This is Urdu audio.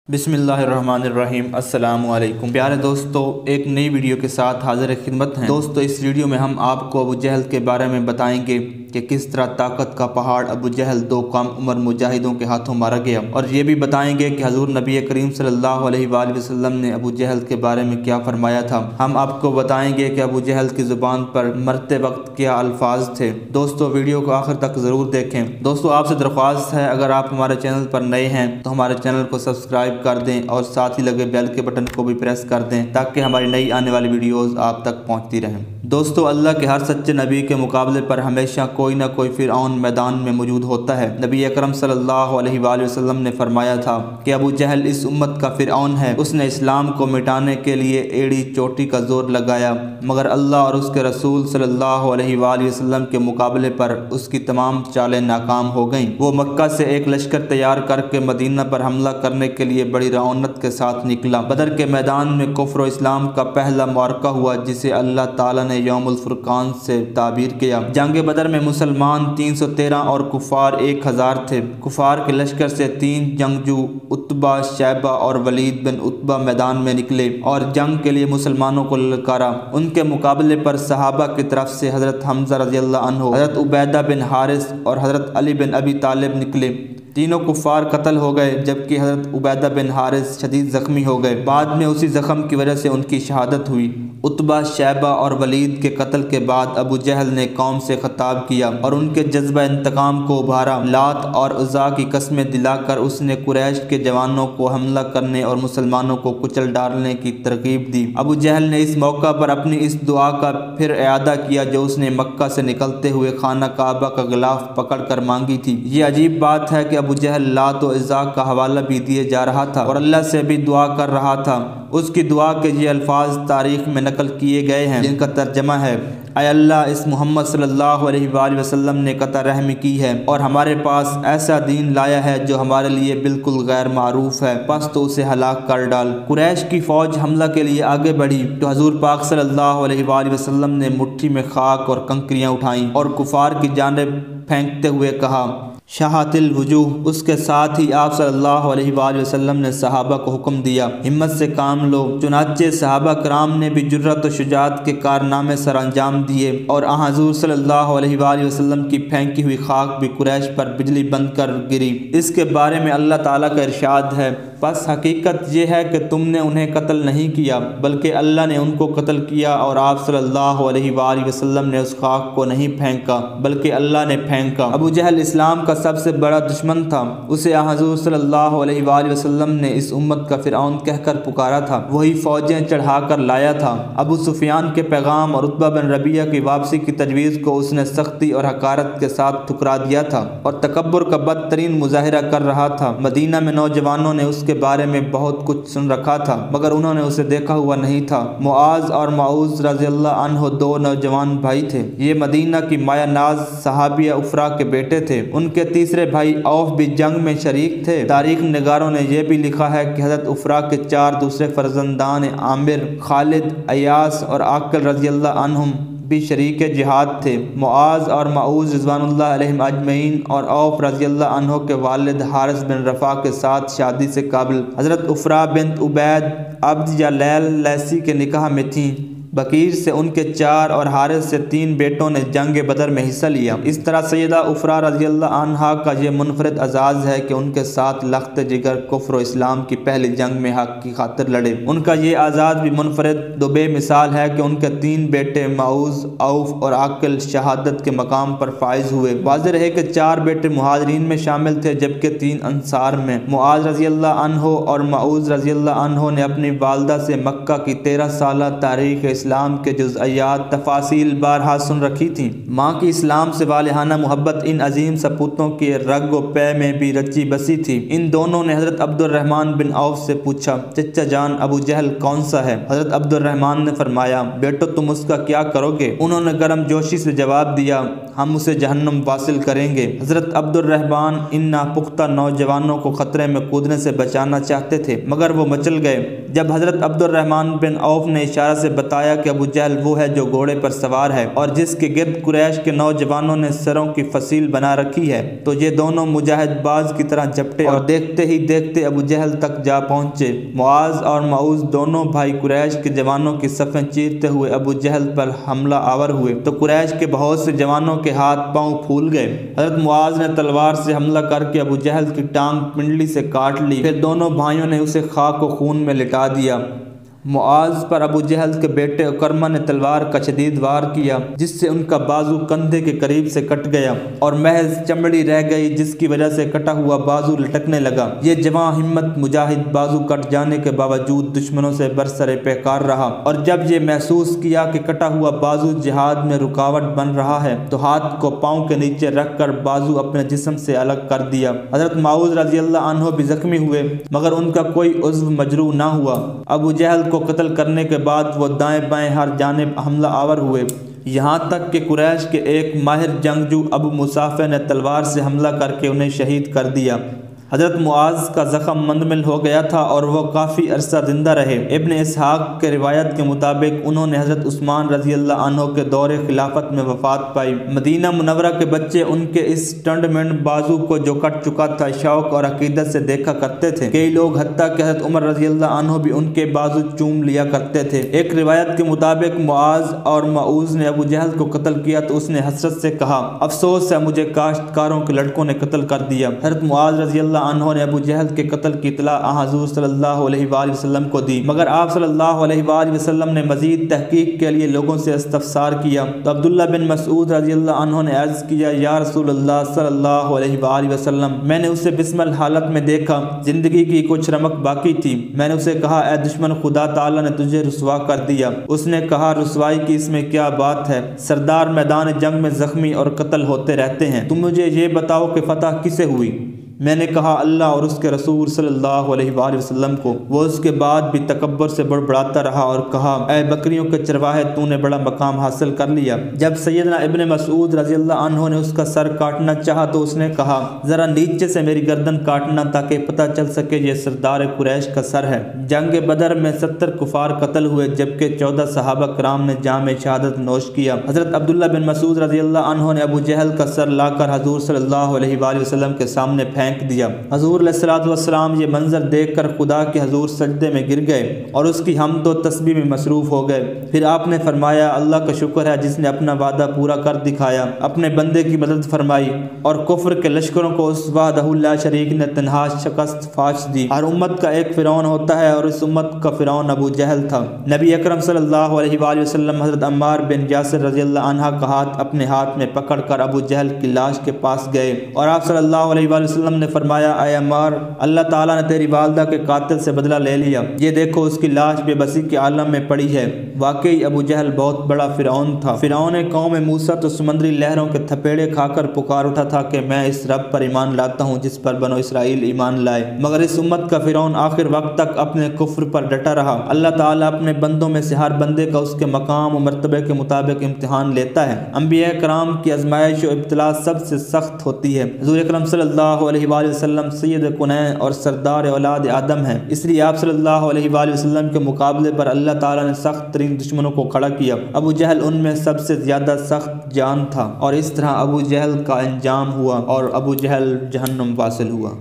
بسم اللہ الرحمن الرحیم۔ السلام علیکم پیارے دوستو، ایک نئی ویڈیو کے ساتھ حاضر خدمت ہیں۔ دوستو، اس ویڈیو میں ہم آپ کو ابو جہل کے بارے میں بتائیں گے کہ کس طرح طاقت کا پہاڑ ابو جہل دو کم عمر مجاہدوں کے ہاتھوں مارا گیا، اور یہ بھی بتائیں گے کہ حضور نبی کریم صلی اللہ علیہ وآلہ وسلم نے ابو جہل کے بارے میں کیا فرمایا تھا۔ ہم آپ کو بتائیں گے کہ ابو جہل کی زبان پر مرتے وقت کیا الفاظ تھے۔ دوستو، ویڈیو کو آخر تک ضرور دیکھیں۔ دوستو، آپ سے درخواست ہے، اگر آپ ہمارے چینل پر نئے ہیں تو ہمارے چینل کو سبسکرائب کر دیں اور ساتھ ہی لگے بیل کے بٹن کو بھی پریس کر دیں تاکہ ہماری نئی آنے والی ویڈیوز آپ تک پہنچتی رہیں۔ دوستو، اللہ کے ہر سچے نبی کے مقابلے پر ہمیشہ کوئی نہ کوئی فرعون میدان میں موجود ہوتا ہے۔ نبی اکرم صلی اللہ علیہ وآلہ وسلم نے فرمایا تھا کہ ابو جہل اس امت کا فرعون ہے۔ اس نے اسلام کو مٹانے کے لیے ایڑی چوٹی کا زور لگایا، مگر اللہ اور اس کے رسول صلی اللہ علیہ وآلہ وسلم کے مقابلے پر اس کی تمام چالیں ناکام ہو گئیں۔ وہ مکہ سے ایک لشکر تیار کر کے مدینہ پر حملہ کرنے کے لیے بڑی رعونت کے ساتھ نکلا۔ بدر کے میدان میں کفر و اسلام کا پہلا معرکہ ہوا، جسے اللہ تعالیٰ نے یوم الفرقان سے تعبیر کیا۔ جنگ بدر میں مسلمان 313 اور کفار 1000 تھے۔ کفار کے لشکر سے 3 جنگجو عتبہ، شیبہ اور ولید بن عتبہ میدان میں نکلے اور جنگ کے لیے مسلمانوں کو للکارا۔ ان کے مقابلے پر صحابہ کی طرف سے حضرت حمزہ رضی اللہ عنہ، حضرت عبیدہ بن حارث اور حضرت علی بن ابی طالب نکلے۔ تینوں کفار قتل ہو گئے، جبکہ حضرت عبیدہ بن حارث شدید زخمی ہو گئے۔ بعد میں اسی زخم کی وجہ سے ان کی شہادت ہوئی۔ عتبہ، شیبہ اور ولید کے قتل کے بعد ابو جہل نے قوم سے خطاب کیا اور ان کے جذبہ انتقام کو ابھارا۔ لات اور عزا کی قسمیں دلا کر اس نے قریش کے جوانوں کو حملہ کرنے اور مسلمانوں کو کچل ڈالنے کی ترغیب دی۔ ابو جہل نے اس موقع پر اپنی اس دعا کا پھر اعادہ کیا جو اس نے مکہ سے نکلتے ہوئے خانہ کعبہ کا غلاف پکڑ کر مانگی تھی۔ یہ عجیب بات ہے کہ ابو جہل لات و عزا کا حوالہ بھی دیے جا رہا تھا اور اللہ سے بھی دعا کر رہا تھا۔ اس کی دعا کے یہ الفاظ تاریخ میں نقل کیے گئے ہیں، جن کا ترجمہ ہے: اے اللہ، اس محمد صلی اللہ علیہ وآلہ وسلم نے قطع رحمی کی ہے اور ہمارے پاس ایسا دین لایا ہے جو ہمارے لیے بالکل غیر معروف ہے، پس تو اسے ہلاک کر ڈال۔ قریش کی فوج حملہ کے لیے آگے بڑھی تو حضور پاک صلی اللہ علیہ وآلہ وسلم نے مٹھی میں خاک اور کنکریاں اٹھائیں اور کفار کی جانب پھینکتے ہوئے کہا: شاہت الوجوہ۔ اس کے ساتھ ہی آپ صلی اللہ علیہ وآلہ وسلم نے صحابہ کو حکم دیا: ہمت سے کام لو۔ چنانچہ صحابہ کرام نے بھی جرأت و شجاعت کے کارنامے سر انجام دیے اور حضور صلی اللہ علیہ وآلہ وسلم کی پھینکی ہوئی خاک بھی قریش پر بجلی بند کر گری۔ اس کے بارے میں اللہ تعالیٰ کا ارشاد ہے: پس حقیقت یہ ہے کہ تم نے انہیں قتل نہیں کیا بلکہ اللہ نے ان کو قتل کیا، اور آپ صلی اللہ علیہ وآلہ وسلم نے اس خاک کو نہیں پھینکا بلکہ اللہ نے پھینکا۔ ابو جہل اسلام کا سب سے بڑا دشمن تھا۔ اسے حضور صلی اللہ علیہ وآلہ وسلم نے اس امت کا فرعون کہہ کر پکارا تھا۔ وہی فوجیں چڑھا کر لایا تھا۔ ابو سفیان کے پیغام اور عتبہ بن ربیعہ کی واپسی کی تجویز کو اس نے سختی اور حقارت کے ساتھ ٹھکرا دیا تھا اور تکبر کا بدترین مظاہرہ کر رہا تھا۔ مدینہ میں نوجوانوں نے اس کے بارے میں بہت کچھ سن رکھا تھا مگر انہوں نے اسے دیکھا ہوا نہیں تھا۔ معاذ اور معوذ رضی اللہ عنہ 2 نوجوان بھائی تھے۔ یہ مدینہ کی مایہ ناز صحابیہ افرا کے بیٹے تھے۔ ان کے تیسرے بھائی اوف بھی جنگ میں شریک تھے۔ تاریخ نگاروں نے یہ بھی لکھا ہے کہ حضرت افرا کے 4 دوسرے فرزندان عامر، خالد، ایاس اور عاقل رضی اللہ عنہم بھی شریک جہاد تھے۔ معاذ اور معوذ رضوان اللہ علیہم اجمعین اور اوف رضی اللہ عنہ کے والد حارث بن رفع کے ساتھ شادی سے قابل حضرت افرا بنت عبید عبد یا لیل لیسی کے نکاح میں تھیں۔ بکیر سے ان کے 4 اور حارث سے 3 بیٹوں نے جنگ بدر میں حصہ لیا۔ اس طرح سیدہ افرا رضی اللہ عنہا کا یہ منفرد اعزاز ہے کہ ان کے ساتھ لخت جگر کفر و اسلام کی پہلی جنگ میں حق کی خاطر لڑے۔ ان کا یہ اعزاز بھی منفرد بے مثال ہے کہ ان کے 3 بیٹے معوذ، اوف اور عاقل شہادت کے مقام پر فائز ہوئے۔ واضح رہے کہ 4 بیٹے مہاجرین میں شامل تھے جبکہ 3 انصار میں۔ معاذ رضی اللہ عنہ اور معوذ رضی اللہ عنہ نے اپنی والدہ سے مکہ کی 13 سالہ تاریخ اسلام کے جزئیات تفاصیل بارہا سن رکھی تھیں۔ ماں کی اسلام سے والہانہ محبت ان عظیم سپوتوں کے رگ و پے میں بھی رچی بسی تھی۔ ان دونوں نے حضرت عبد الرحمن بن عوف سے پوچھا: چچا جان، ابو جہل کون سا ہے؟ حضرت عبد الرحمن نے فرمایا: بیٹو، تم اس کا کیا کرو گے؟ انہوں نے گرم جوشی سے جواب دیا: ہم اسے جہنم واصل کریں گے۔ حضرت عبد الرحمن ان ناپختہ نوجوانوں کو خطرے میں کودنے سے بچانا چاہتے تھے مگر وہ مچل گئے۔ جب حضرت عبد الرحمن بن عوف نے اشارہ سے بتایا فرمایا کہ ابو جہل وہ ہے جو گھوڑے پر سوار ہے اور جس کے گرد قریش کے نوجوانوں نے سروں کی فصیل بنا رکھی ہے۔ تو یہ دونوں مجاہد باز کی طرح جھپٹے اور دیکھتے ہی دیکھتے ابو جہل تک جا پہنچے۔ معاذ اور معوذ دونوں بھائی قریش کے جوانوں کی صفیں چیرتے ہوئے ابو جہل پر حملہ آور ہوئے تو قریش کے بہت سے جوانوں کے ہاتھ پاؤں پھول گئے۔ حضرت معاذ نے تلوار سے حملہ کر کے ابو جہل کی ٹانگ پنڈلی سے کاٹ لی، پھر دونوں بھائیوں نے اسے خاک و خون میں لٹا دیا۔ معاذ پر ابو جہل کے بیٹے اکرمہ نے تلوار کا شدید وار کیا جس سے ان کا بازو کندھے کے قریب سے کٹ گیا اور محض چمڑی رہ گئی، جس کی وجہ سے کٹا ہوا بازو لٹکنے لگا۔ یہ جواں ہمت مجاہد بازو کٹ جانے کے باوجود دشمنوں سے برسر پیکار رہا، اور جب یہ محسوس کیا کہ کٹا ہوا بازو جہاد میں رکاوٹ بن رہا ہے تو ہاتھ کو پاؤں کے نیچے رکھ کر بازو اپنے جسم سے الگ کر دیا۔ حضرت معوذ رضی اللہ عنہ بھی زخمی ہوئے مگر ان کا کوئی عضو مجروح نہ ہوا۔ ابو جہل کو قتل کرنے کے بعد وہ دائیں بائیں ہر جانب حملہ آور ہوئے، یہاں تک کہ قریش کے ایک ماہر جنگجو ابو مصافہ نے تلوار سے حملہ کر کے انہیں شہید کر دیا۔ حضرت معاذ کا زخم مندمل ہو گیا تھا اور وہ کافی عرصہ زندہ رہے۔ ابن اسحاق کے روایت کے مطابق انہوں نے حضرت عثمان رضی اللہ عنہ کے دور خلافت میں وفات پائی۔ مدینہ منورہ کے بچے ان کے اس ٹنڈمنڈ بازو کو جو کٹ چکا تھا شوق اور عقیدت سے دیکھا کرتے تھے۔ کئی لوگ حتیٰ کہ حضرت عمر رضی اللہ عنہ بھی ان کے بازو چوم لیا کرتے تھے۔ ایک روایت کے مطابق معاذ اور معوذ نے ابو جہل کو قتل کیا تو اس نے حسرت سے کہا، افسوس ہے مجھے کاشتکاروں کے لڑکوں نے قتل کر دیا۔ حضرت معاذ رضی اللہ عنہ نے ابو جہل کے قتل کی اطلاع حضور صلی اللہ علیہ وآلہ وسلم کو دی، مگر آپ صلی اللہ علیہ وآلہ وسلم نے مزید تحقیق کے لیے لوگوں سے استفسار کیا تو عبداللہ بن مسعود رضی اللہ عنہ نے عرض کیا، یا رسول اللہ صلی اللہ علیہ وآلہ وسلم، میں نے اسے بسمل حالت میں دیکھا، زندگی کی کچھ رمق باقی تھی۔ میں نے اسے کہا، اے دشمن، خدا تعالیٰ نے تجھے رسوا کر دیا۔ اس نے کہا، رسوائی کی اس میں کیا بات ہے؟ سردار میدان جنگ میں زخمی اور قتل ہوتے رہتے ہیں، تم مجھے یہ بتاؤ کہ فتح کسے ہوئی؟ میں نے کہا، اللہ اور اس کے رسول صلی اللہ علیہ وآلہ وسلم کو۔ وہ اس کے بعد بھی تکبر سے بڑبڑاتا رہا اور کہا، اے بکریوں کے چرواہے، تو نے بڑا مقام حاصل کر لیا۔ جب سیدنا ابن مسعود رضی اللہ عنہ نے اس کا سر کاٹنا چاہا تو اس نے کہا، ذرا نیچے سے میری گردن کاٹنا تاکہ پتہ چل سکے یہ سردار قریش کا سر ہے۔ جنگ بدر میں 70 کفار قتل ہوئے جبکہ 14 صحابہ کرام نے جام شہادت نوش کیا۔ حضرت عبداللہ بن مسعود رضی اللہ عنہ نے ابو جہل کا سر لا کر حضور صلی اللہ علیہ وآلہ وسلم کے سامنے پھینک دیا۔ حضور علیہ الصلوۃ والسلام یہ منظر دیکھ کر خدا کے حضور سجدے میں گر گئے اور اس کی حمد و تسبیح میں مصروف ہو گئے۔ پھر آپ نے فرمایا، اللہ کا شکر ہے جس نے اپنا وعدہ پورا کر دکھایا، اپنے بندے کی مدد فرمائی اور کفر کے لشکروں کو اس وحدہ لا شریک نے تنہا شکست فاش دی۔ ہر امت کا ایک فرعون ہوتا ہے اور اس امت کا فرعون ابو جہل تھا۔ نبی اکرم صلی اللہ علیہ وآلہ وسلم حضرت عمار بن یاسر رضی اللہ عنہ کا ہاتھ اپنے ہاتھ میں پکڑ کر ابو جہل کی لاش کے پاس گئے اور آپ صلی اللہ علیہ وآلہ وسلم نے فرمایا، اے عمار، اللہ تعالیٰ نے تیری والدہ کے قاتل سے بدلہ لے لیا، یہ دیکھو اس کی لاش بے بسی کے عالم میں پڑی ہے۔ واقعی ابو جہل بہت بڑا فرعون تھا۔ فرعون قوم موسیٰ تو سمندری لہروں کے تھپیڑے کھا کر پکار اٹھا تھا کہ میں اس رب پر ایمان لاتا ہوں جس پر بنو اسرائیل ایمان لائے، مگر اس امت کا فرعون آخر وقت تک اپنے کفر پر ڈٹا رہا۔ اللہ تعالیٰ اپنے بندوں میں سے ہر بندے کا اس کے مقام و مرتبے کے مطابق امتحان لیتا ہے۔ انبیاء کرام کی آزمائش و ابتلاء سب سے سخت ہوتی ہے۔ حضور اکرم صلی اللہ علیہ وآلہ وسلم سید کنین اور سردار اولاد آدم ہیں، اس لیے آپ صلی اللہ علیہ وآلہ وسلم کے مقابلے پر اللہ تعالیٰ نے سخت ترین دشمنوں کو کھڑا کیا۔ ابو جہل ان میں سب سے زیادہ سخت جان تھا اور اس طرح ابو جہل کا انجام ہوا اور ابو جہل جہنم واصل ہوا۔